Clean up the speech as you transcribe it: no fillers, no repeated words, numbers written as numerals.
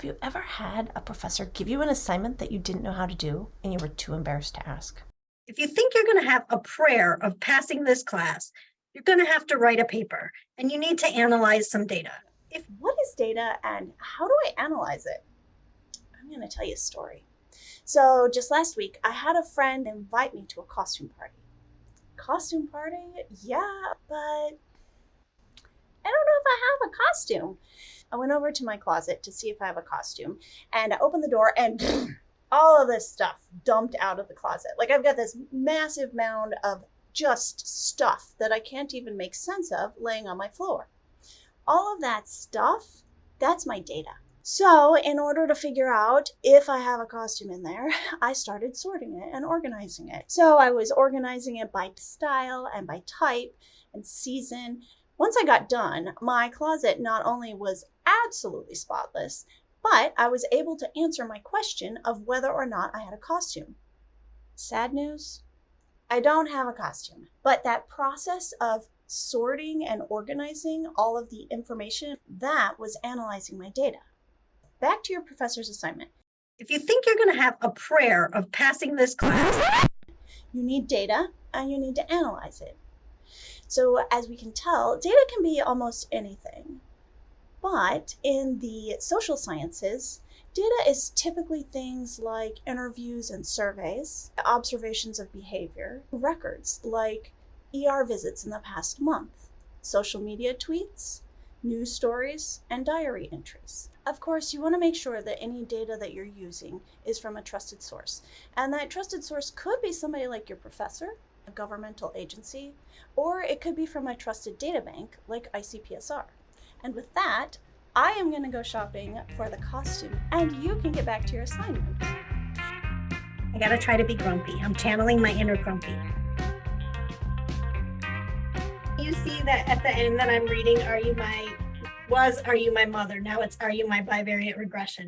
Have you ever had a professor give you an assignment that you didn't know how to do and you were too embarrassed to ask? If you think you're going to have a prayer of passing this class, you're going to have to write a paper and you need to analyze some data. What is data and how do I analyze it? I'm going to tell you a story. So just last week, I had a friend invite me to a costume party. Costume party? Yeah, but I don't know if I have a costume. I went over to my closet to see if I have a costume, and I opened the door and all of this stuff dumped out of the closet. Like, I've got this massive mound of just stuff that I can't even make sense of laying on my floor. All of that stuff, that's my data. So in order to figure out if I have a costume in there, I started sorting it and organizing it. So I was organizing it by style and by type and season. Once I got done, my closet not only was absolutely spotless, but I was able to answer my question of whether or not I had a costume. Sad news, I don't have a costume. But that process of sorting and organizing all of the information, that was analyzing my data. Back to your professor's assignment. If you think you're going to have a prayer of passing this class, you need data and you need to analyze it. So as we can tell, data can be almost anything. But in the social sciences, data is typically things like interviews and surveys, observations of behavior, records like ER visits in the past month, social media tweets, news stories, and diary entries. Of course, you want to make sure that any data that you're using is from a trusted source. And that trusted source could be somebody like your professor, a governmental agency, or it could be from a trusted data bank like ICPSR. And with that, I am going to go shopping for the costume, and you can get back to your assignment. I got to try to be grumpy. I'm channeling my inner grumpy. You see that at the end that I'm reading, are you my mother? Now it's, are you my bivariate regression?